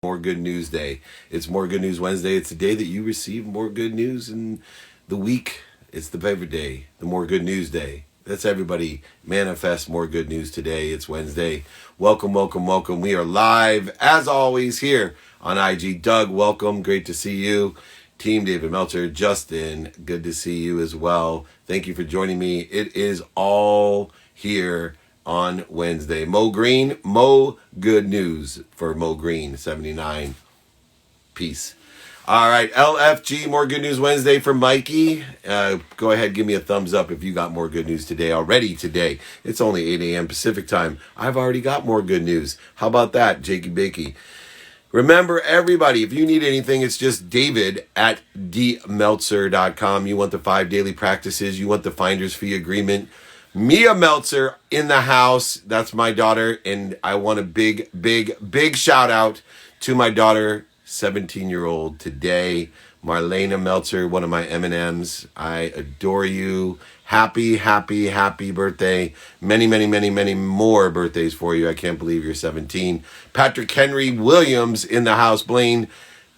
More Good News Day. It's More Good News Wednesday. It's the day that you receive more good news in the week. It's the favorite day, the More Good News Day. Let's everybody manifest more good news today. It's Wednesday. Welcome, welcome, welcome. We are live, as always, here on IG. Doug, welcome. Great to see you. Team David Meltzer, Justin, good to see you as well. Thank you for joining me. It is all here on Wednesday. Mo Green, Mo Good News for Mo Green, 79. Peace. All right, LFG, More Good News Wednesday for Mikey. Go ahead, give me a thumbs up if you got more good news today already today. It's only 8 a.m. Pacific time. I've already got more good news. How about that, Jakey Bakey? Remember, everybody, if you need anything, it's just David at dmeltzer.com. You want the 5 daily practices. You want the finder's fee agreement. Mia Meltzer in the house. That's my daughter. And I want a big, big, big shout out to my daughter, 17-year-old today. Marlena Meltzer, one of my M&Ms. I adore you. Happy, happy, happy birthday. Many, many, many, many more birthdays for you. I can't believe you're 17. Patrick Henry Williams in the house. Blaine,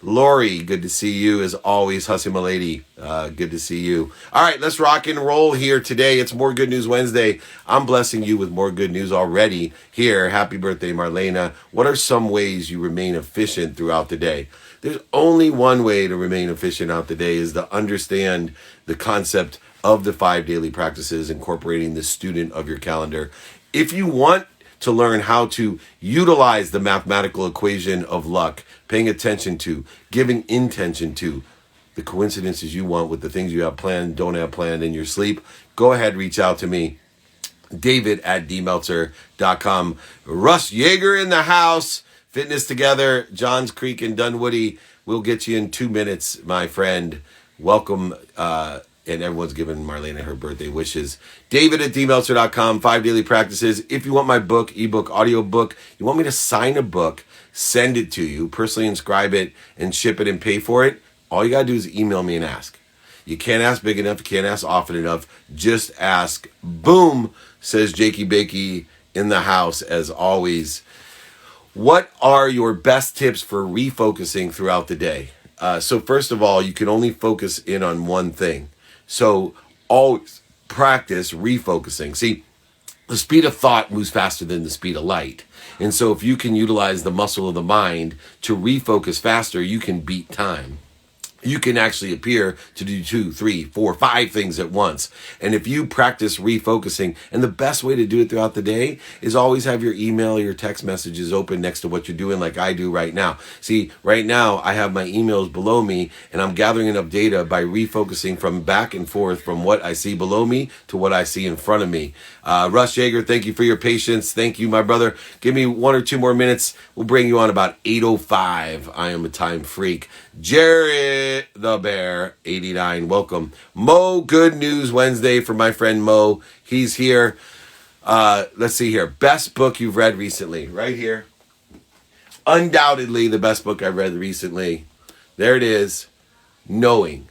Lori, good to see you as always. Hussy Milady, good to see you. All right, let's rock and roll here today. It's More Good News Wednesday. I'm blessing you with more good news already here. Happy birthday, Marlena. What are some ways you remain efficient throughout the day? There's only one way to remain efficient out the day is to understand the concept of the 5 daily practices, incorporating the student of your calendar. If you want to learn how to utilize the mathematical equation of luck, paying attention to, giving intention to the coincidences you want with the things you have planned, don't have planned in your sleep, go ahead, reach out to me. David at dmeltzer.com. Russ Yeager in the house. Fitness Together, Johns Creek and Dunwoody. We'll get you in 2 minutes, my friend. Welcome. And everyone's giving Marlena her birthday wishes. David at dmeltzer.com, 5 daily practices. If you want my book, ebook, audiobook, you want me to sign a book, send it to you, personally inscribe it, and ship it and pay for it, all you got to do is email me and ask. You can't ask big enough. You can't ask often enough. Just ask. Boom, says Jakey Bakey in the house, as always. What are your best tips for refocusing throughout the day? So first of all, you can only focus in on one thing. So always practice refocusing. See, the speed of thought moves faster than the speed of light. And so if you can utilize the muscle of the mind to refocus faster, you can beat time. You can actually appear to do 2, 3, 4, 5 things at once. And if you practice refocusing, and the best way to do it throughout the day is always have your email, your text messages open next to what you're doing, like I do right now. See, right now I have my emails below me, and I'm gathering enough data by refocusing from back and forth from what I see below me to what I see in front of me. Russ Yeager, thank you for your patience. Thank you, my brother. Give me 1 or 2 more minutes. We'll bring you on about 8:05. I am a time freak. Jared the Bear, 89, welcome. Mo, Good News Wednesday for my friend Mo. He's here. Let's see here. Best book you've read recently, right here. Undoubtedly the best book I've read recently. There it is. Knowing.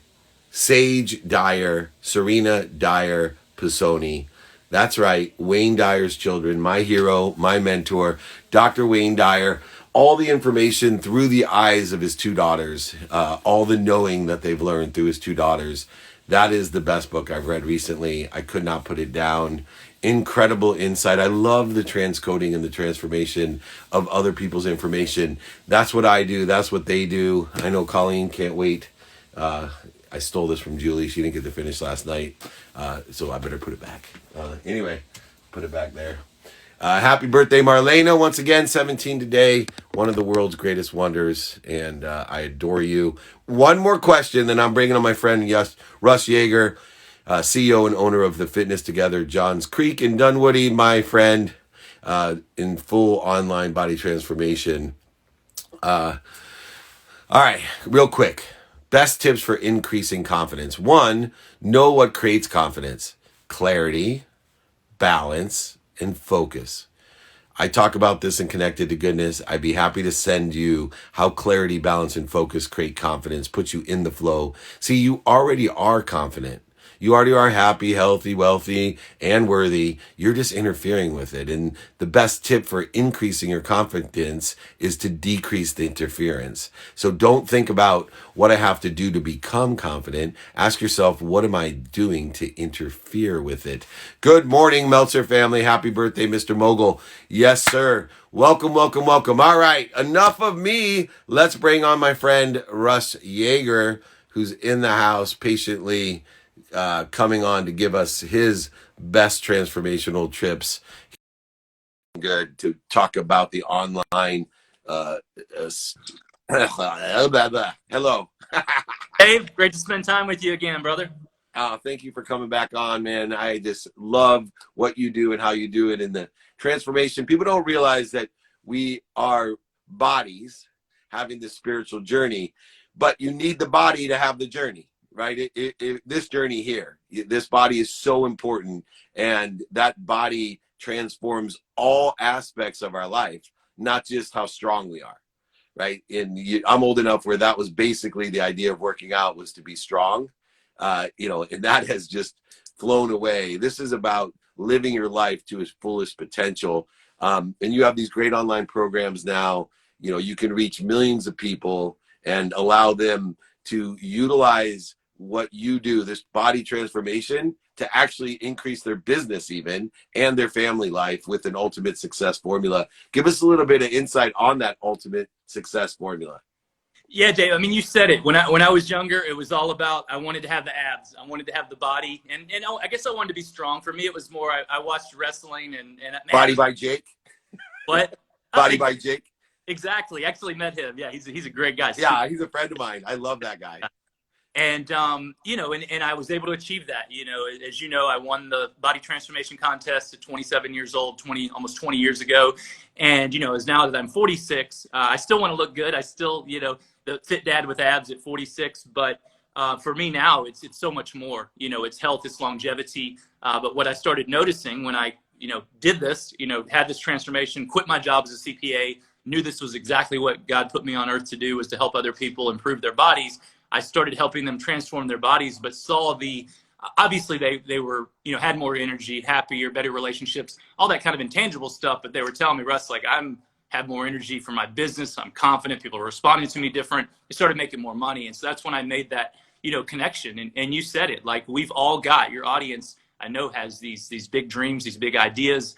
Sage Dyer, Serena Dyer Pisoni. That's right. Wayne Dyer's children, my hero, my mentor, Dr. Wayne Dyer. All the information through the eyes of his 2 daughters, all the knowing that they've learned through his 2 daughters. That is the best book I've read recently. I could not put it down. Incredible insight. I love the transcoding and the transformation of other people's information. That's what I do. That's what they do. I know Colleen can't wait. I stole this from Julie. She didn't get to finish last night, so I better put it back. Anyway, put it back there. Happy birthday, Marlena. Once again, 17 today. One of the world's greatest wonders, and I adore you. One more question, then I'm bringing on my friend Russ Yeager, CEO and owner of the Fitness Together, Johns Creek in Dunwoody, my friend, in full online body transformation. All right, real quick. Best tips for increasing confidence. 1, know what creates confidence. Clarity, balance, and focus. I talk about this in Connected to Goodness. I'd be happy to send you how clarity, balance, and focus create confidence, put you in the flow. See, you already are confident. You already are happy, healthy, wealthy, and worthy. You're just interfering with it. And the best tip for increasing your confidence is to decrease the interference. So don't think about what I have to do to become confident. Ask yourself, what am I doing to interfere with it? Good morning, Meltzer family. Happy birthday, Mr. Mogul. Yes, sir. Welcome, welcome, welcome. All right, enough of me. Let's bring on my friend Russ Yeager, who's in the house patiently coming on to give us his best transformational trips. Good to talk about the online. Uh, Hello. Dave, great to spend time with you again, brother. Thank you for coming back on, man. I just love what you do and how you do it in the transformation. People don't realize that we are bodies having this spiritual journey, but you need the body to have the journey, right? This journey here, this body is so important, and that body transforms all aspects of our life, not just how strong we are, right? And I'm old enough where that was basically the idea of working out, was to be strong. And that has just flown away. This is about living your life to its fullest potential. And you have these great online programs now. You can reach millions of people and allow them to utilize what you do, this body transformation, to actually increase their business even and their family life with an ultimate success formula. Give us a little bit of insight on that ultimate success formula. Yeah, Dave. I mean, you said it. When I was younger, it was all about I wanted to have the abs, I wanted to have the body, and I guess I wanted to be strong. For me, it was more I watched wrestling and Body by Jake. What? Body by Jake. Exactly. Actually met him. Yeah, he's a great guy. Yeah, he's a friend of mine. I love that guy. And and I was able to achieve that. As you know, I won the body transformation contest at 27 years old, almost 20 years ago. And as now that I'm 46, I still want to look good. I still, the fit dad with abs at 46. But for me now, it's so much more. It's health, it's longevity. But what I started noticing when I did this, had this transformation, quit my job as a CPA, knew this was exactly what God put me on earth to do, was to help other people improve their bodies. I started helping them transform their bodies, but saw obviously they were, had more energy, happier, better relationships, all that kind of intangible stuff. But they were telling me, Russ, like, have more energy for my business. I'm confident. People are responding to me different. They started making more money. And so that's when I made that, connection. And you said it, like, we've all got, your audience, I know, has these big dreams, these big ideas.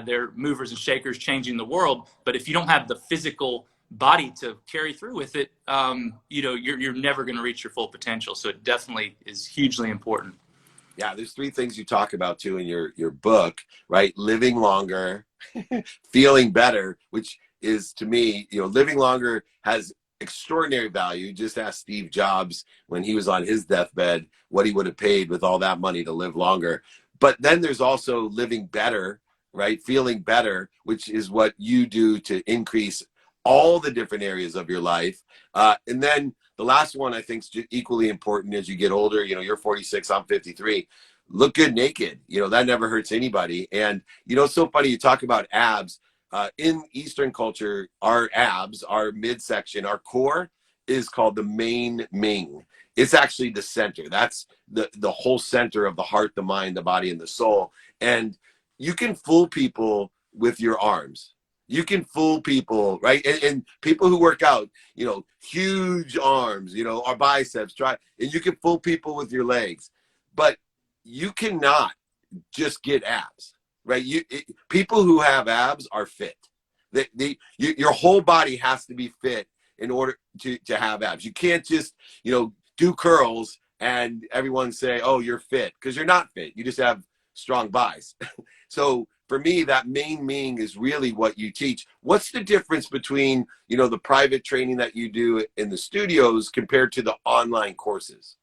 They're movers and shakers, changing the world. But if you don't have the physical body to carry through with it, you're never going to reach your full potential. So it definitely is hugely important. Yeah, there's three things you talk about too in your book, right? Living longer, feeling better, which is, to me, living longer has extraordinary value. Just ask Steve Jobs when he was on his deathbed what he would have paid with all that money to live longer. But then there's also living better, right? Feeling better, which is what you do to increase all the different areas of your life. And then the last one, I think, is equally important as you get older. You're 46, I'm 53. Look good naked. That never hurts anybody. And, it's so funny. You talk about abs. In Eastern culture, our abs, our midsection, our core is called the main Ming. It's actually the center. That's the whole center of the heart, the mind, the body, and the soul. And you can fool people with your arms. You can fool people, right? And people who work out, huge arms, our biceps, and you can fool people with your legs. But you cannot just get abs, right? People who have abs are fit. Your whole body has to be fit in order to have abs. You can't just, do curls and everyone say, oh, you're fit, because you're not fit. You just have strong buys. So for me, that main Ming is really what you teach. What's the difference between, the private training that you do in the studios compared to the online courses?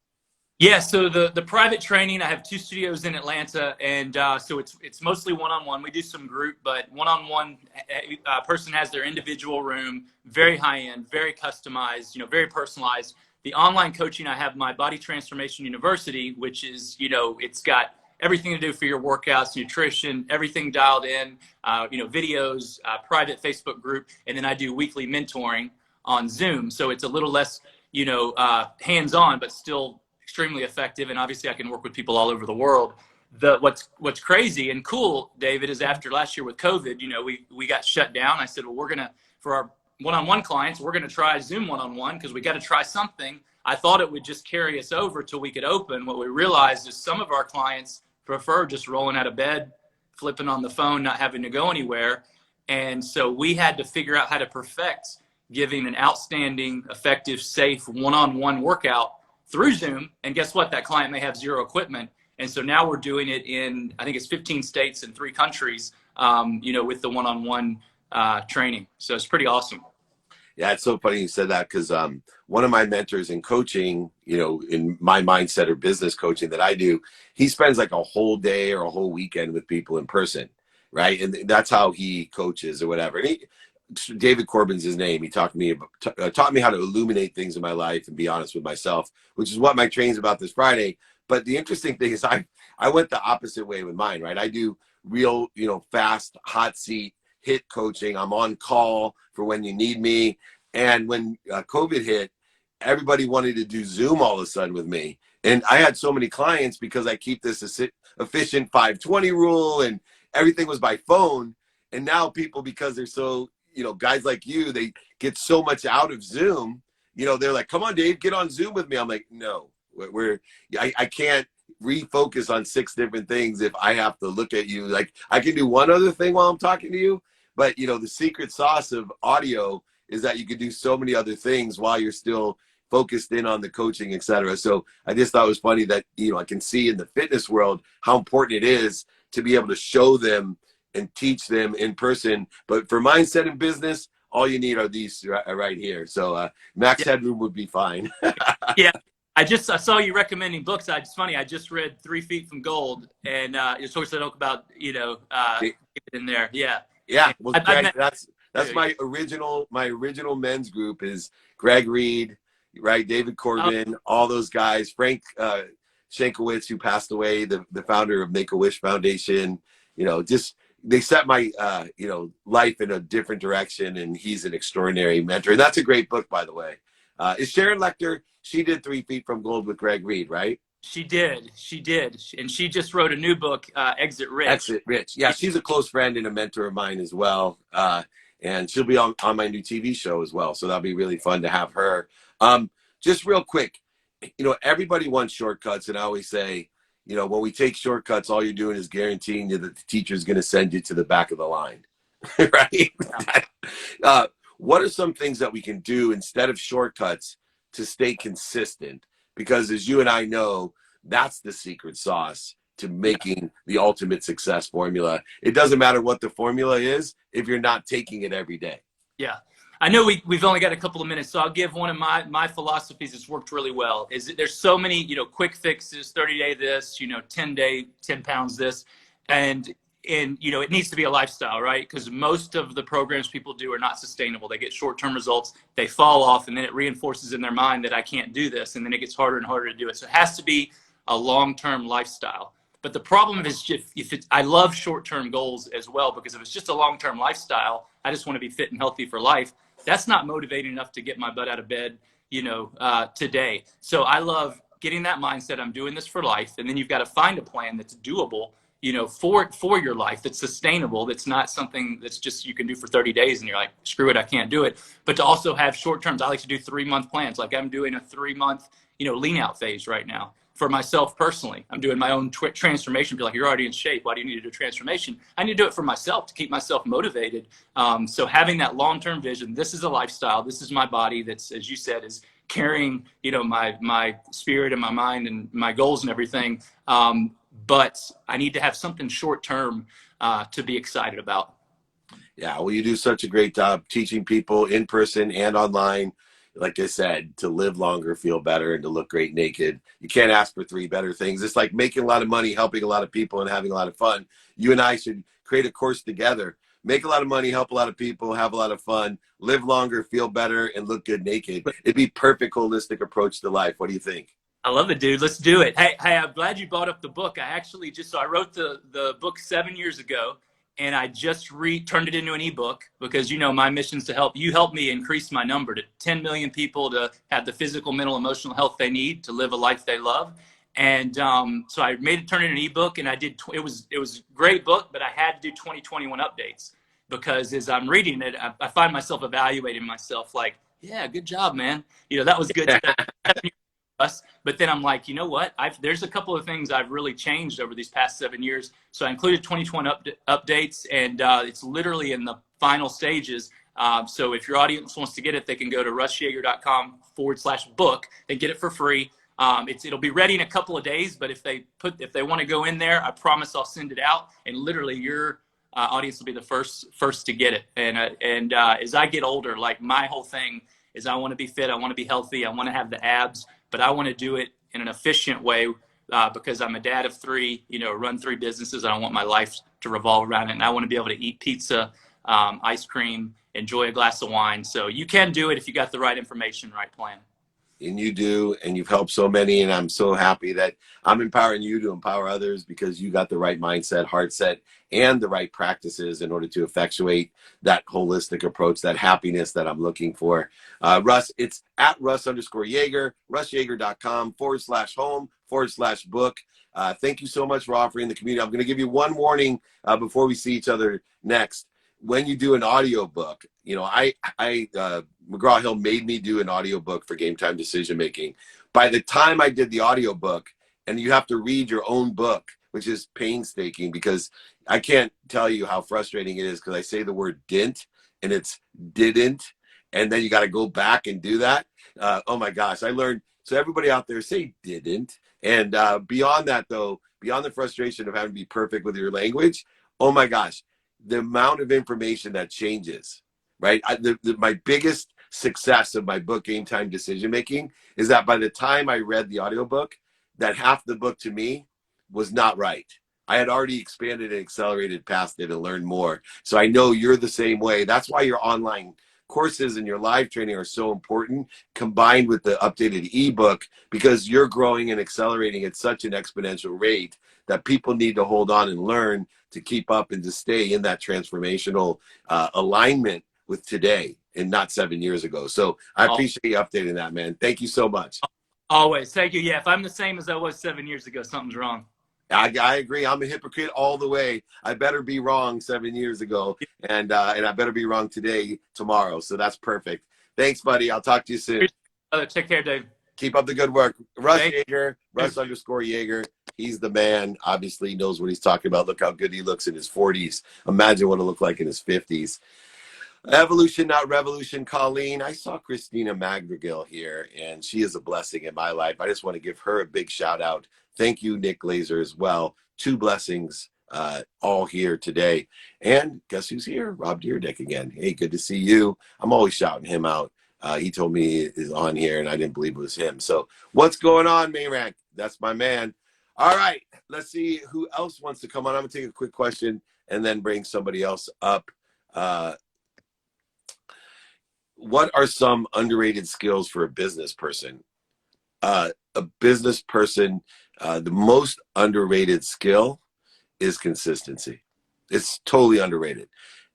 Yeah, so the private training, I have 2 studios in Atlanta, and so it's mostly one-on-one. We do some group, but one-on-one, person has their individual room, very high-end, very customized, very personalized. The online coaching, I have my Body Transformation University, which is, it's got everything to do for your workouts, nutrition, everything dialed in, videos, private Facebook group, and then I do weekly mentoring on Zoom. So it's a little less, hands-on, but still extremely effective. And obviously I can work with people all over the world. What's crazy and cool, David, is after last year with COVID, you know, we got shut down. I said, well, for our one-on-one clients, we're going to try Zoom one-on-one because we got to try something. I thought it would just carry us over till we could open. What we realized is some of our clients prefer just rolling out of bed, flipping on the phone, not having to go anywhere. And so we had to figure out how to perfect giving an outstanding, effective, safe one-on-one workout through Zoom. And guess what? That client may have zero equipment. And so now we're doing it in, I think it's 15 states and 3 countries, you know, with the one-on-one training. So it's pretty awesome. Yeah, it's so funny you said that because one of my mentors in coaching, you know, in my mindset or business coaching that I do, he spends like a whole day or a whole weekend with people in person, right? And that's how he coaches or whatever. And David Corbin's his name. He taught me how to illuminate things in my life and be honest with myself, which is what my training's about this Friday. But the interesting thing is I went the opposite way with mine, right? I do real, you know, fast, hot seat, hit coaching. I'm on call for when you need me. And when COVID hit, everybody wanted to do Zoom all of a sudden with me. And I had so many clients because I keep this efficient 520 rule and everything was by phone. And now people, because they're so, you know, guys like you, they get so much out of Zoom, you know, they're like, come on, Dave, get on Zoom with me. I'm like, no, I can't refocus on 6 different things if I have to look at you. Like I can do one other thing while I'm talking to you, but you know, the secret sauce of audio is that you can do so many other things while you're still focused in on the coaching, et cetera. So I just thought it was funny that, you know, I can see in the fitness world how important it is to be able to show them and teach them in person. But for mindset and business, all you need are these right here. So Max Headroom would be fine. Yeah. I saw you recommending books. It's funny. I just read 3 Feet from Gold, and it's always talk about, you know, in there. Yeah. Yeah. Well, Greg, that's my original men's group is Greg Reed, right? David Corbin, all those guys. Frank Shankowitz, who passed away, the founder of Make-A-Wish Foundation. You know, just they set my you know, life in a different direction, and he's an extraordinary mentor. And that's a great book, by the way. Is Sharon Lecter? She did 3 Feet from Gold with Greg Reed, right? She did. And she just wrote a new book, Exit Rich. Exit Rich. Yeah, she's a close friend and a mentor of mine as well. And she'll be on my new TV show as well. So that'll be really fun to have her. Just real quick, you know, everybody wants shortcuts. And I always say, you know, when we take shortcuts, all you're doing is guaranteeing you that the teacher's going to send you to the back of the line, right? What are some things that we can do instead of shortcuts to stay consistent? Because as you and I know, that's the secret sauce to making the ultimate success formula. It doesn't matter what the formula is if you're not taking it every day. Yeah. I know we've only got a couple of minutes, so I'll give one of my philosophies that's worked really well. Is that there's so many, you know, quick fixes, 30-day this, you know, 10-day, 10 pounds this. And you know, it needs to be a lifestyle, right? Because most of the programs people do are not sustainable. They get short-term results, they fall off, and then it reinforces in their mind that I can't do this, and then it gets harder and harder to do it. So it has to be a long-term lifestyle. But the problem is, I love short-term goals as well, because if it's just a long-term lifestyle, I just want to be fit and healthy for life. That's not motivating enough to get my butt out of bed, you know, today. So I love getting that mindset. I'm doing this for life, and then you've got to find a plan that's doable, you know, for your life, that's sustainable, that's not something that's just you can do for 30 days and you're like, screw it, I can't do it. But to also have short terms. I like to do 3-month plans. Like I'm doing a 3-month, you know, lean out phase right now for myself personally. I'm doing my own transformation. Be like, you're already in shape. Why do you need to do transformation? I need to do it for myself to keep myself motivated. So having that long-term vision, this is a lifestyle. This is my body that's, as you said, is carrying, you know, my spirit and my mind and my goals and everything. But I need to have something short term to be excited about. Yeah, well, you do such a great job teaching people in person and online, like I said, to live longer, feel better, and to look great naked. You can't ask for 3 better things. It's like making a lot of money, helping a lot of people, and having a lot of fun. You and I should create a course together. Make a lot of money, help a lot of people, have a lot of fun, live longer, feel better, and look good naked. It'd be perfect holistic approach to life. What do you think? I love it, dude. Let's do it. Hey, I'm glad you brought up the book. I actually so I wrote the book 7 years ago, and I just turned it into an ebook because, you know, my mission is to help me increase my number to 10 million people to have the physical, mental, emotional health they need to live a life they love. And so I made it turn into an ebook, and I did. It was a great book, but I had to do 2021 updates because as I'm reading it, I find myself evaluating myself like, yeah, good job, man. You know, that was good stuff. But then I'm like, you know what? There's a couple of things I've really changed over these past 7 years. So I included 2020 updates, and it's literally in the final stages. So if your audience wants to get it, they can go to russjaeger.com/book and get it for free. It'll be ready in a couple of days, but if they want to go in there, I promise I'll send it out, and literally your audience will be the first to get it. And as I get older, like my whole thing is I want to be fit, I want to be healthy, I want to have the abs, but I want to do it in an efficient way because I'm a dad of 3, you know, run 3 businesses. And I want my life to revolve around it, and I want to be able to eat pizza, ice cream, enjoy a glass of wine. So you can do it if you got the right information, right plan. And you do, and you've helped so many, and I'm so happy that I'm empowering you to empower others because you got the right mindset, heart set, and the right practices in order to effectuate that holistic approach, that happiness that I'm looking for. Russ, it's at Russ_Jaeger, russjaeger.com/home/book. Thank you so much for offering the community. I'm going to give you one warning before we see each other next. When you do an audio book, you know, McGraw-Hill made me do an audiobook for Game Time Decision Making. By the time I did the audiobook, and you have to read your own book, which is painstaking because I can't tell you how frustrating it is because I say the word didn't and it's didn't, and then you got to go back and do that. Oh my gosh, I learned. So everybody out there, say didn't. And beyond that, though, beyond the frustration of having to be perfect with your language, oh my gosh, the amount of information that changes, right? My biggest success of my book, Game Time Decision Making, is that by the time I read the audiobook, that half the book to me was not right. I had already expanded and accelerated past it and learned more. So I know you're the same way. That's why your online courses and your live training are so important, combined with the updated ebook, because you're growing and accelerating at such an exponential rate that people need to hold on and learn to keep up and to stay in that transformational alignment with today and not 7 years ago. So I appreciate you updating that, man. Thank you so much. Always. Thank you. Yeah, if I'm the same as I was 7 years ago, something's wrong. I agree. I'm a hypocrite all the way. I better be wrong 7 years ago, and I better be wrong tomorrow. So that's perfect. Thanks, buddy. I'll talk to you soon. Take care, Dave. Keep up the good work. Russ Jaeger, Russ_Jaeger. He's the man. Obviously knows what he's talking about. Look how good he looks in his 40s. Imagine what it'll look like in his 50s. Evolution, not revolution. Colleen, I saw Christina Magrigill here, and she is a blessing in my life. I just want to give her a big shout out. Thank you, Nick Glazer, as well. 2 blessings all here today. And guess who's here? Rob Deerdick again. Hey, good to see you. I'm always shouting him out. He told me he is on here, and I didn't believe it was him. So what's going on, Mayrank? That's my man. All right, let's see who else wants to come on. I'm going to take a quick question and then bring somebody else up. What are some underrated skills for a business person? A business person, the most underrated skill is consistency. It's totally underrated.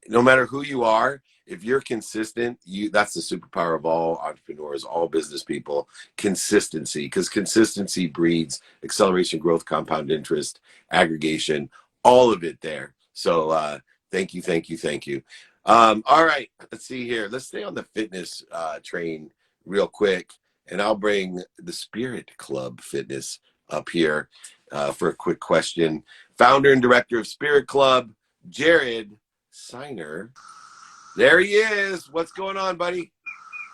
No matter who you are, if you're consistent, that's the superpower of all entrepreneurs, all business people. Consistency, because consistency breeds acceleration, growth, compound interest, aggregation, all of it there. So thank you, thank you, thank you. All right, let's see here. Let's stay on the fitness train real quick, and I'll bring the Spirit Club Fitness up here for a quick question. Founder and director of Spirit Club, Jared Signer. There he is. What's going on, buddy?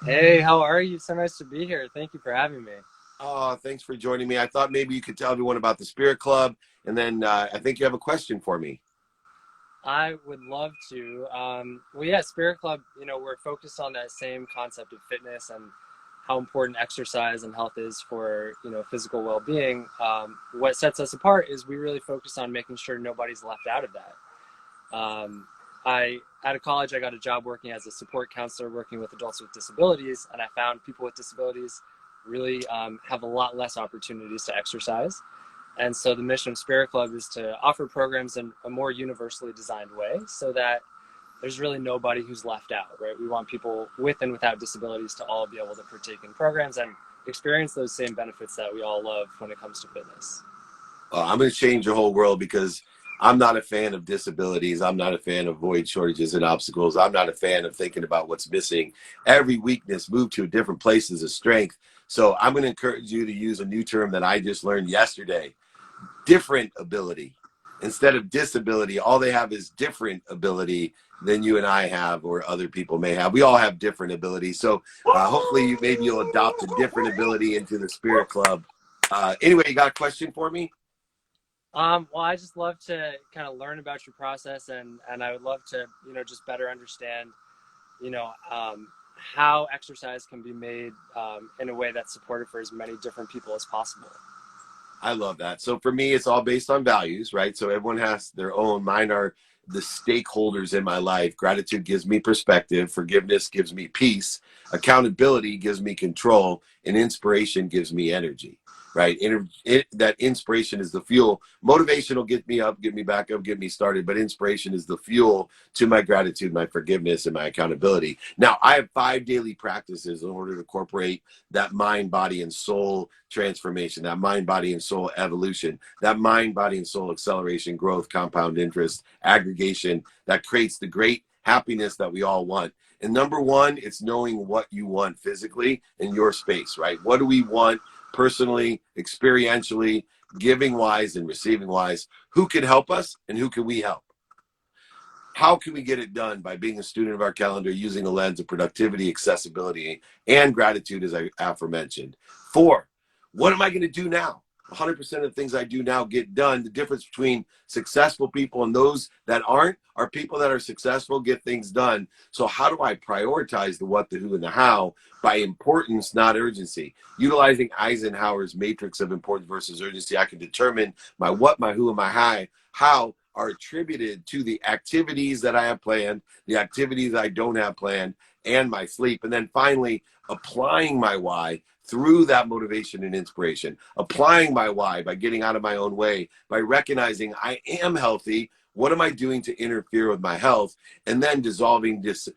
Hey, how are you? So nice to be here. Thank you for having me. Oh, thanks for joining me. I thought maybe you could tell everyone about the Spirit Club, and then I think you have a question for me. I would love to. Well, yeah, Spirit Club, we're focused on that same concept of fitness and how important exercise and health is for, physical well-being. What sets us apart is we really focus on making sure nobody's left out of that. Out of college, I got a job working as a support counselor, working with adults with disabilities, and I found people with disabilities really have a lot less opportunities to exercise. And so the mission of Spirit Club is to offer programs in a more universally designed way so that there's really nobody who's left out, right? We want people with and without disabilities to all be able to partake in programs and experience those same benefits that we all love when it comes to fitness. I'm going to change your whole world because I'm not a fan of disabilities. I'm not a fan of void shortages and obstacles. I'm not a fan of thinking about what's missing. Every weakness moved to a different place is a strength. So I'm going to encourage you to use a new term that I just learned yesterday: different ability. Instead of disability, all they have is different ability than you and I have or other people may have. We all have different abilities. So hopefully maybe you'll adopt a different ability into the Spirit Club. Anyway, you got a question for me? Well, I just love to kind of learn about your process, and I would love to, just better understand, how exercise can be made in a way that's supportive for as many different people as possible. I love that. So for me, it's all based on values, right? So everyone has their own. Mine are the stakeholders in my life. Gratitude gives me perspective. Forgiveness gives me peace. Accountability gives me control. And inspiration gives me energy, right? That inspiration is the fuel. Motivation will get me up, get me back up, get me started. But inspiration is the fuel to my gratitude, my forgiveness, and my accountability. Now, I have 5 daily practices in order to incorporate that mind, body, and soul transformation, that mind, body, and soul evolution, that mind, body, and soul acceleration, growth, compound interest, aggregation that creates the great happiness that we all want. And number one, it's knowing what you want physically in your space, right? What do we want personally, experientially, giving wise and receiving wise? Who can help us and who can we help? How can we get it done? By being a student of our calendar, using a lens of productivity, accessibility, and gratitude, as I aforementioned. 4, what am I going to do now? 100% of the things I do now get done. The difference between successful people and those that aren't are people that are successful get things done. So how do I prioritize the what, the who, and the how by importance, not urgency? Utilizing Eisenhower's matrix of importance versus urgency, I can determine my what, my who, and my how are attributed to the activities that I have planned, the activities I don't have planned, and my sleep. And then finally, applying my why through that motivation and inspiration, applying my why by getting out of my own way, by recognizing I am healthy. What am I doing to interfere with my health? And then dissolving it's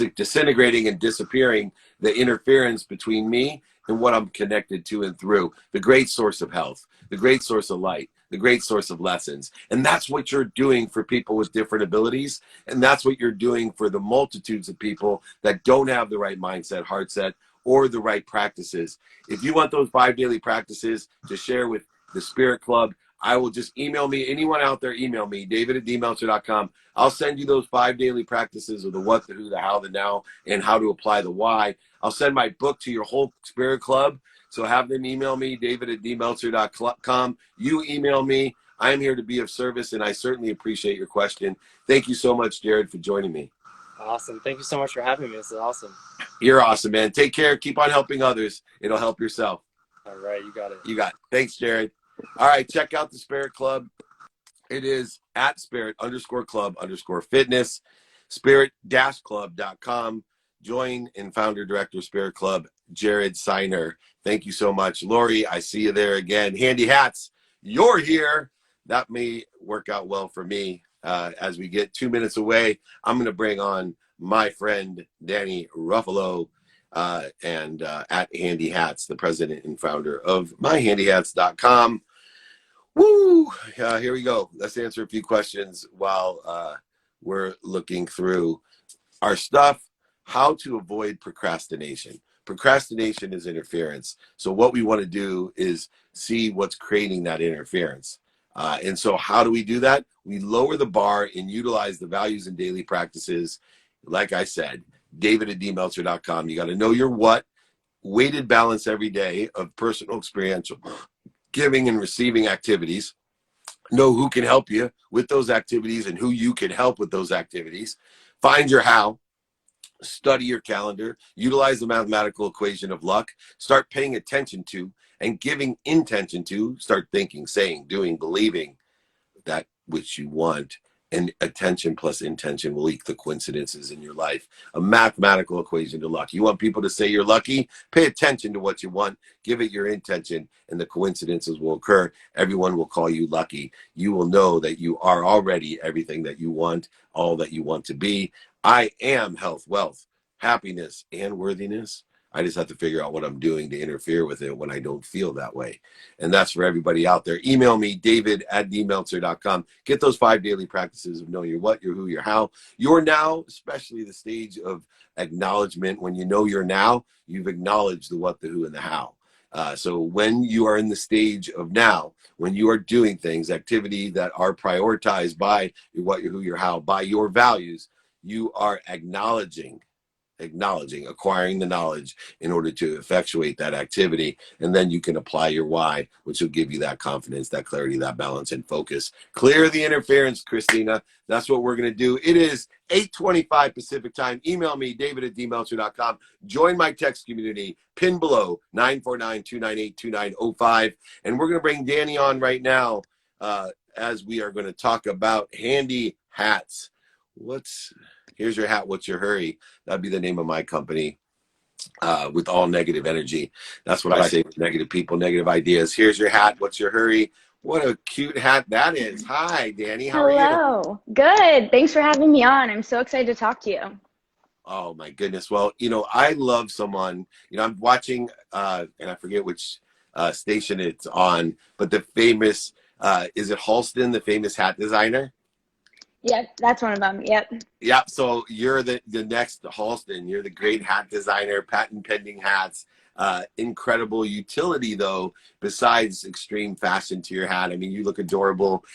like disintegrating and disappearing the interference between me and what I'm connected to and through, the great source of health, the great source of light, the great source of lessons. And that's what you're doing for people with different abilities. And that's what you're doing for the multitudes of people that don't have the right mindset, heart set, or the right practices. If you want those 5 daily practices to share with the Spirit Club, I will just email me. Anyone out there, email me, david@dmeltzer.com. I'll send you those 5 daily practices of the what, the who, the how, the now, and how to apply the why. I'll send my book to your whole Spirit Club. So have them email me, david@dmeltzer.com. You email me. I'm here to be of service, and I certainly appreciate your question. Thank you so much, Jared, for joining me. Awesome. Thank you so much for having me. This is awesome. You're awesome, man. Take care. Keep on helping others. It'll help yourself. All right. You got it. You got it. Thanks, Jared. All right. Check out the Spirit Club. It is at spirit_club_fitness, spirit-club.com. Join and founder director Spirit Club, Jared Seiner. Thank you so much. Lori, I see you there again. Handy Hats, you're here. That may work out well for me. As we get 2 minutes away, I'm going to bring on my friend, Danny Ruffalo, and at Handy Hats, the president and founder of myhandyhats.com. Woo! Here we go. Let's answer a few questions while we're looking through our stuff. How to avoid procrastination. Procrastination is interference. So what we want to do is see what's creating that interference. And so how do we do that? We lower the bar and utilize the values and daily practices. Like I said, david@dmeltzer.com. You got to know your what, weighted balance every day of personal, experiential, giving and receiving activities. Know who can help you with those activities and who you can help with those activities. Find your how. Study your calendar. Utilize the mathematical equation of luck. Start paying attention to and giving intention to. Start thinking, saying, doing, believing that which you want. and attention plus intention will equal the coincidences in your life. A mathematical equation to luck. You want people to say you're lucky? Pay attention to what you want, give it your intention, and the coincidences will occur. Everyone will call you lucky. You will know that you are already everything that you want, all that you want to be. I am health, wealth, happiness, and worthiness. I just have to figure out what I'm doing to interfere with it when I don't feel that way. And that's for everybody out there. Email me, david@dmeltzer.com. Get those 5 daily practices of knowing your what, your who, your how. Your now, especially the stage of acknowledgement. When you know your now, you've acknowledged the what, the who, and the how. So when you are in the stage of now, when you are doing things, activity that are prioritized by your what, your who, your how, by your values, you are acknowledging, acquiring the knowledge in order to effectuate that activity. And then you can apply your why, which will give you that confidence, that clarity, that balance, and focus. Clear the interference, Christina. That's what we're going to do. It is 8:25 Pacific time. Email me, david@dmeltzer.com. Join my text community. Pin below 949-298-2905. And we're going to bring Danny on right now as we are going to talk about handy hats. Here's your hat. What's your hurry? That'd be the name of my company. With all negative energy. That's what I say with negative people, negative ideas. Here's your hat. What's your hurry? What a cute hat that is. Hi, Danny. How are you? Hello. Good. Thanks for having me on. I'm so excited to talk to you. Oh, my goodness. Well, I love someone, I'm watching, and I forget which station it's on, but the famous, is it Halston, the famous hat designer? Yep, that's one of them. Yep. Yeah, so you're the next Halston. You're the great hat designer, patent pending hats. Incredible utility, though, besides extreme fashion to your hat. I mean, you look adorable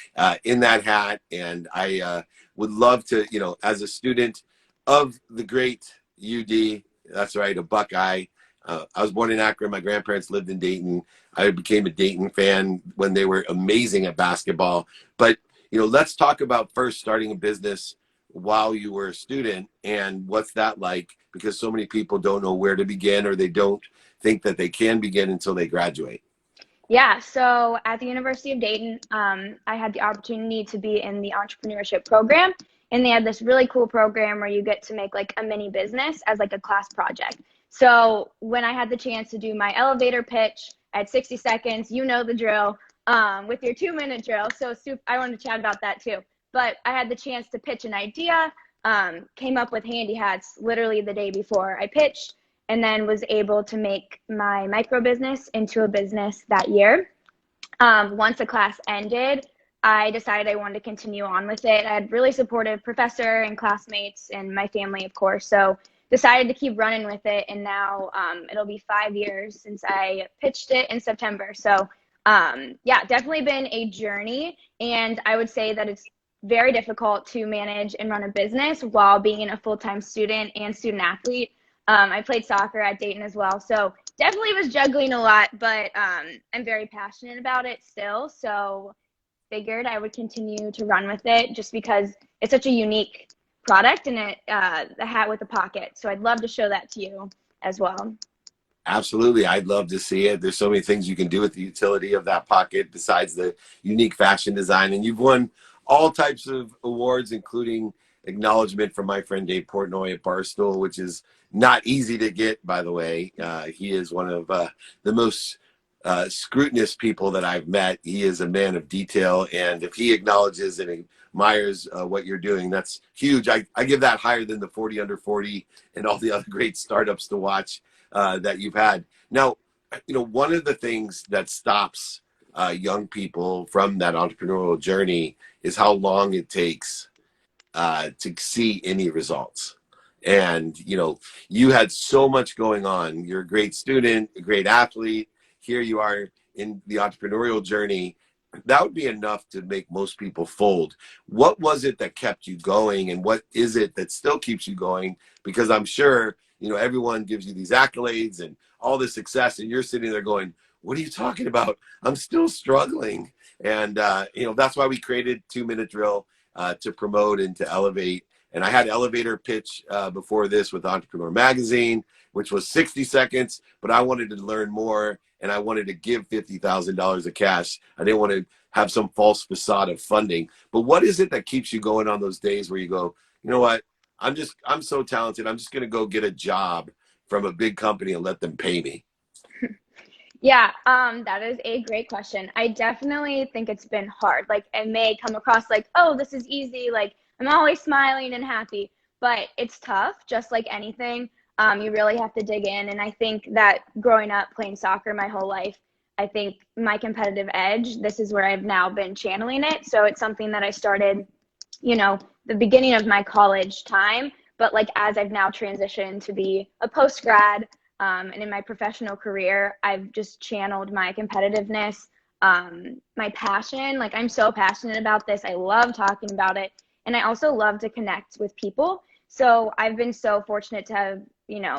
in that hat. And I would love to, as a student of the great UD, that's right, a Buckeye. I was born in Akron. My grandparents lived in Dayton. I became a Dayton fan when they were amazing at basketball. But let's talk about first starting a business while you were a student and what's that like, because so many people don't know where to begin, or they don't think that they can begin until they graduate. Yeah, so at the University of Dayton, I had the opportunity to be in the entrepreneurship program, and they had this really cool program where you get to make like a mini business as like a class project. So when I had the chance to do my elevator pitch at 60 seconds, you know the drill, with your 2-minute drill. So I wanted to chat about that too. But I had the chance to pitch an idea, came up with handy hats literally the day before I pitched, and then was able to make my micro business into a business that year. Once the class ended, I decided I wanted to continue on with it. I had really supportive professor and classmates and my family, of course. So decided to keep running with it. And now it'll be 5 years since I pitched it in September. So yeah, definitely been a journey. And I would say that it's very difficult to manage and run a business while being a full-time student and student athlete. I played soccer at Dayton as well. So definitely was juggling a lot, but I'm very passionate about it still. So figured I would continue to run with it just because it's such a unique product, and the hat with the pocket. So I'd love to show that to you as well. Absolutely. I'd love to see it. There's so many things you can do with the utility of that pocket besides the unique fashion design. And you've won all types of awards, including acknowledgement from my friend Dave Portnoy at Barstool, which is not easy to get, by the way. He is one of the most scrutinous people that I've met. He is a man of detail. And if he acknowledges and admires what you're doing, that's huge. I give that higher than the 40 under 40 and all the other great startups to watch that you've had. Now, one of the things that stops young people from that entrepreneurial journey is how long it takes to see any results. And, you had so much going on. You're a great student, a great athlete. Here you are in the entrepreneurial journey. That would be enough to make most people fold. What was it that kept you going, and what is it that still keeps you going? Because I'm sure, everyone gives you these accolades and all this success, and you're sitting there going, what are you talking about? I'm still struggling. And, that's why we created 2-minute drill to promote and to elevate And I had elevator pitch before this with Entrepreneur Magazine, which was 60 seconds, but I wanted to learn more, and I wanted to give $50,000 of cash. I didn't want to have some false facade of funding. But what is it that keeps you going on those days where you go, you know what, I'm so talented, I'm just going to go get a job from a big company and let them pay me? Yeah, that is a great question. I definitely think it's been hard. Like, it may come across like, oh, this is easy. Like, I'm always smiling and happy, but it's tough, just like anything. You really have to dig in. And I think that growing up playing soccer my whole life, I think my competitive edge, this is where I've now been channeling it. So it's something that I started, the beginning of my college time, but like as I've now transitioned to be a post grad, and in my professional career, I've just channeled my competitiveness, my passion. Like, I'm so passionate about this. I love talking about it. And I also love to connect with people. So I've been so fortunate to have,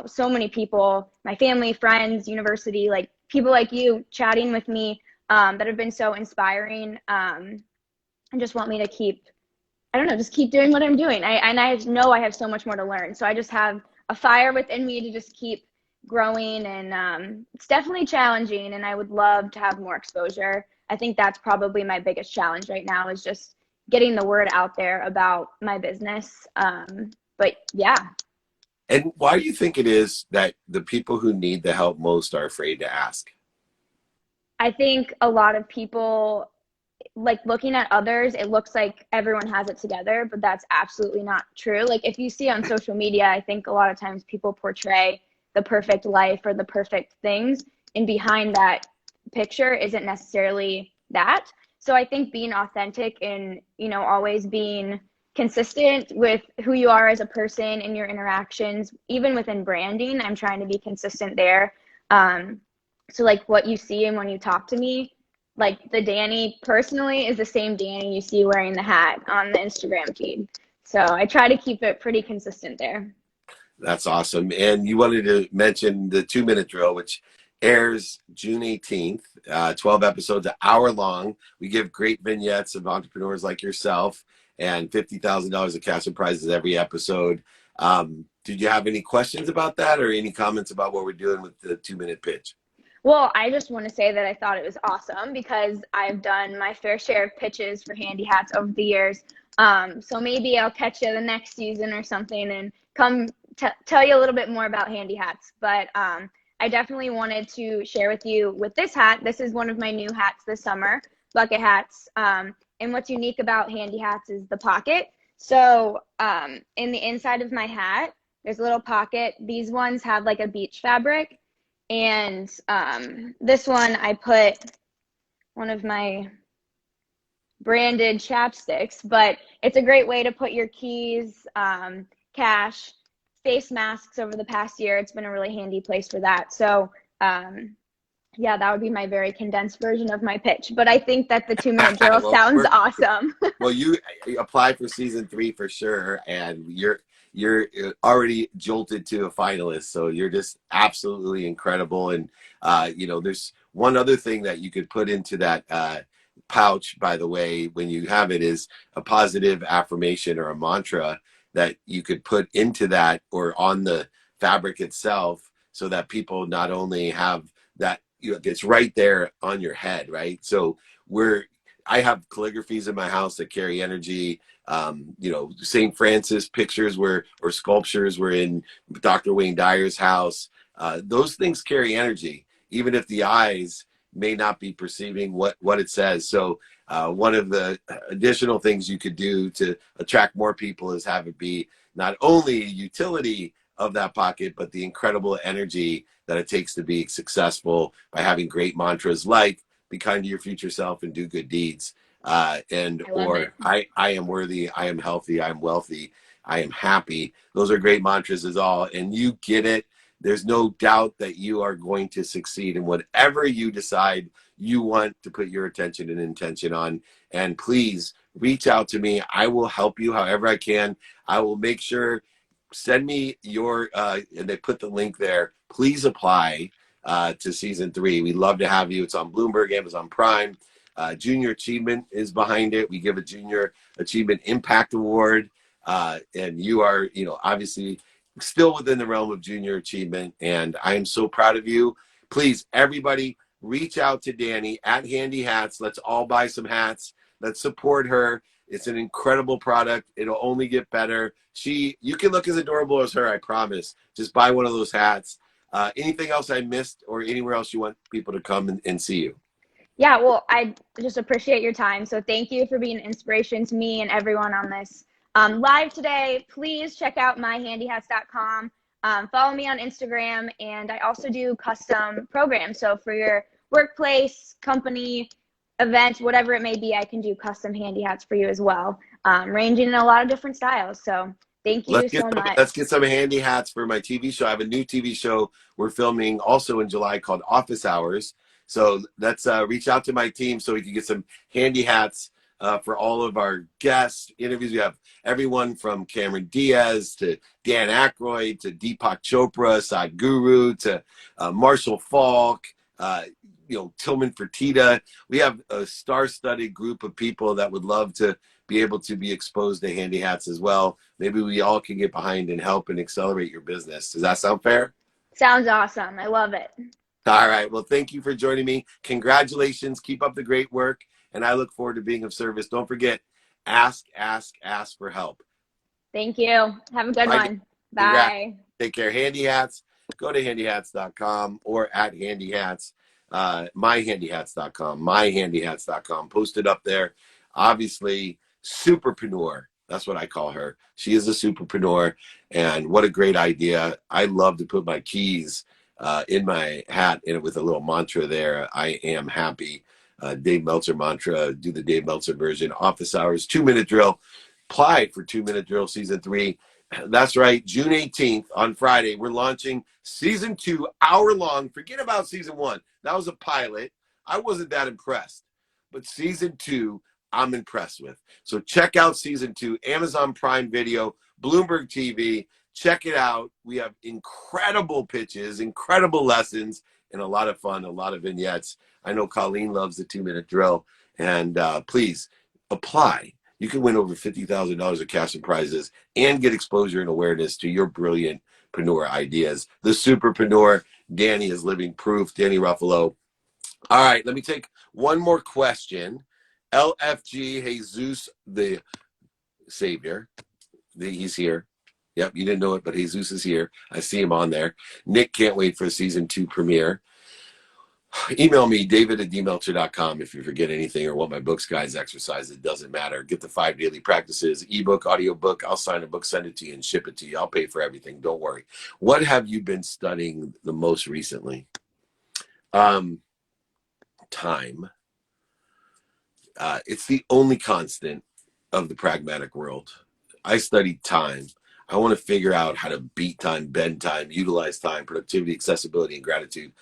so many people, my family, friends, university, like people like you chatting with me, that have been so inspiring, and just want me to keep, I don't know, just keep doing what I'm doing. I know I have so much more to learn. So I just have a fire within me to just keep growing, and it's definitely challenging, and I would love to have more exposure. I think that's probably my biggest challenge right now, is just getting the word out there about my business. But yeah. And why do you think it is that the people who need the help most are afraid to ask? I think a lot of people, like, looking at others, it looks like everyone has it together, but that's absolutely not true. Like, if you see on social media, I think a lot of times people portray the perfect life or the perfect things, and behind that picture isn't necessarily that. So I think being authentic and, always being consistent with who you are as a person in your interactions, even within branding, I'm trying to be consistent there. So like what you see and when you talk to me, like the Danny personally is the same Danny you see wearing the hat on the Instagram feed. So I try to keep it pretty consistent there. That's awesome. And you wanted to mention the 2-minute drill, which airs June 18th, 12 episodes, an hour long. We give great vignettes of entrepreneurs like yourself and $50,000 of cash and prizes every episode. Did you have any questions about that or any comments about what we're doing with the 2-minute pitch? Well, I just want to say that I thought it was awesome because I've done my fair share of pitches for Handy Hats over the years. So maybe I'll catch you the next season or something and come tell you a little bit more about Handy Hats. But I definitely wanted to share with you with this hat. This is one of my new hats this summer, bucket hats. And what's unique about Handy Hats is the pocket. So in the inside of my hat, there's a little pocket. These ones have like a beach fabric. And this one, I put one of my branded chapsticks, but it's a great way to put your keys, cash, face masks over the past year. It's been a really handy place for that. So yeah, that would be my very condensed version of my pitch. But I think that the 2-minute drill Well, sounds awesome. well, you apply for season 3 for sure, and you're already jolted to a finalist, so you're just absolutely incredible. And there's one other thing that you could put into that pouch, by the way, when you have it, is a positive affirmation or a mantra that you could put into that or on the fabric itself, so that people not only have that, it's right there on your head, right? So I have calligraphies in my house that carry energy. St. Francis pictures or sculptures were in Dr. Wayne Dyer's house. Those things carry energy, even if the eyes may not be perceiving what it says. So one of the additional things you could do to attract more people is have it be not only utility of that pocket, but the incredible energy that it takes to be successful by having great mantras like be kind to your future self and do good deeds. I am worthy, I am healthy, I am wealthy, I am happy. Those are great mantras as all. And you get it. There's no doubt that you are going to succeed in whatever you decide you want to put your attention and intention on. And please reach out to me. I will help you however I can. I will make sure, send me your, and they put the link there. Please apply to season 3. We'd love to have you. It's on Bloomberg, Amazon Prime. Junior Achievement is behind it. We give a Junior Achievement Impact Award. And you are, obviously still within the realm of junior achievement. And I am so proud of you. Please, everybody, reach out to Danny at Handy Hats. Let's all buy some hats. Let's support her. It's an incredible product. It'll only get better. You can look as adorable as her, I promise. Just buy one of those hats. Anything else I missed or anywhere else you want people to come and see you? Yeah, well, I just appreciate your time. So thank you for being an inspiration to me and everyone on this live today. Please check out myhandyhats.com. Follow me on Instagram, and I also do custom programs. So for your workplace, company, event, whatever it may be, I can do custom handy hats for you as well, ranging in a lot of different styles. So thank you so much. Let's get some handy hats for my TV show. I have a new TV show we're filming also in July called Office Hours. So let's reach out to my team so we can get some handy hats for all of our guests interviews. We have everyone from Cameron Diaz to Dan Aykroyd to Deepak Chopra, Sadhguru to Marshall Falk, Tillman Fertitta. We have a star-studded group of people that would love to be able to be exposed to handy hats as well. Maybe we all can get behind and help and accelerate your business. Does that sound fair? Sounds awesome. I love it. All right. Well, thank you for joining me. Congratulations. Keep up the great work. And I look forward to being of service. Don't forget, ask for help. Thank you. Have a good one. Bye. Take care. Handy Hats. Go to handyhats.com or at handyhats, myhandyhats.com, Post it up there. Obviously, superpreneur. That's what I call her. She is a superpreneur. And what a great idea. I love to put my keys in my hat and with a little mantra there. I am happy. Dave Meltzer mantra. Do the Dave Meltzer version. Office Hours. 2-minute drill. Apply for 2-minute drill season 3. That's right. June 18th on Friday, we're launching season 2, hour-long. Forget about season 1. That was a pilot. I wasn't that impressed. But season 2, I'm impressed with. So check out season 2, Amazon Prime Video, Bloomberg TV. Check it out. We have incredible pitches, incredible lessons, and a lot of fun, a lot of vignettes. I know Colleen loves the 2-minute drill. And please apply. You can win over $50,000 of cash and prizes and get exposure and awareness to your brilliantpreneur ideas. The superpreneur, Danny, is living proof. Danny Ruffalo. All right, let me take one more question. LFG Jesus, the Savior. He's here. Yep, you didn't know it, but Jesus is here. I see him on there. Nick can't wait for season 2 premiere. Email me, david@dmeltzer.com, if you forget anything or want my books, guys, exercise. It doesn't matter. Get the 5 daily practices, ebook, audiobook. I'll sign a book, send it to you, and ship it to you. I'll pay for everything. Don't worry. What have you been studying the most recently? Time. It's the only constant of the pragmatic world. I studied time. I want to figure out how to beat time, bend time, utilize time, productivity, accessibility, and gratitude.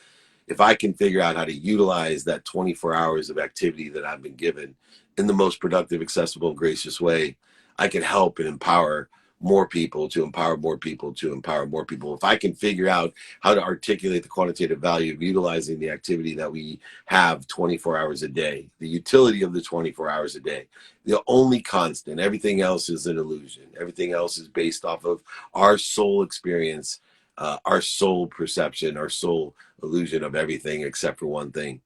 If I can figure out how to utilize that 24 hours of activity that I've been given in the most productive, accessible, and gracious way, I can help and empower more people to empower more people to empower more people. If I can figure out how to articulate the quantitative value of utilizing the activity that we have 24 hours a day, the utility of the 24 hours a day, the only constant, everything else is an illusion. Everything else is based off of our soul experience, our soul perception, our soul illusion of everything except for one thing.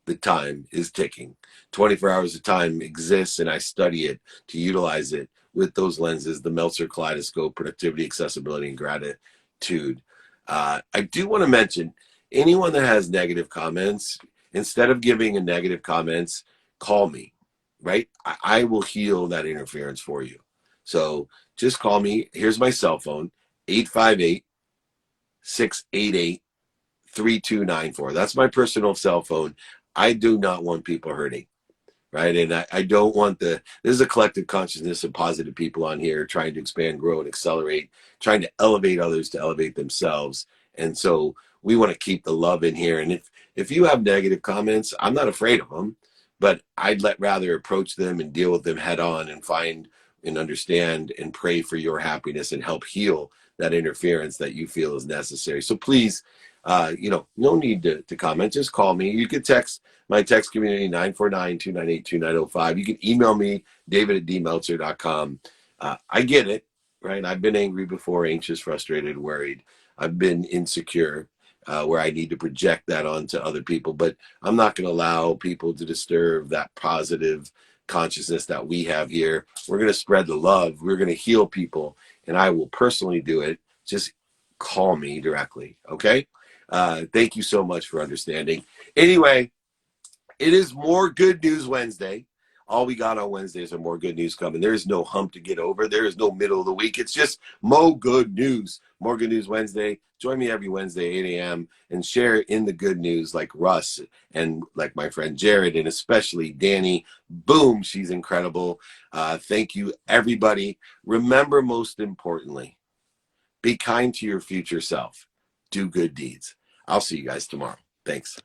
The time is ticking. 24 hours of time exists, and I study it to utilize it with those lenses, the Meltzer kaleidoscope, productivity, accessibility, and gratitude. I do want to mention, anyone that has negative comments, instead of giving a negative comments, call me, right? I will heal that interference for you. So just call me. Here's my cell phone, 858-688-3294. That's my personal cell phone. I do not want people hurting, right? And I don't want there's a collective consciousness of positive people on here trying to expand, grow, and accelerate, trying to elevate others to elevate themselves. And so we want to keep the love in here. And if you have negative comments, I'm not afraid of them, but I'd rather approach them and deal with them head on and find and understand and pray for your happiness and help heal that interference that you feel is necessary. So please, no need to comment. Just call me. You can text my text community, 949-298-2905. You can email me, david@dmeltzer.com. I get it. right? I've been angry before, anxious, frustrated, worried. I've been insecure, where I need to project that onto other people. But I'm not going to allow people to disturb that positive consciousness that we have here. We're going to spread the love. We're going to heal people, and I will personally do it. Just call me directly, okay? Thank you so much for understanding. Anyway, it is More Good News Wednesday. All we got on Wednesdays are more good news coming. There is no hump to get over. There is no middle of the week. It's just more good news. More Good News Wednesday. Join me every Wednesday, 8 a.m. and share in the good news like Russ and like my friend Jared and especially Danny. Boom, she's incredible. Thank you, everybody. Remember, most importantly, be kind to your future self. Do good deeds. I'll see you guys tomorrow. Thanks.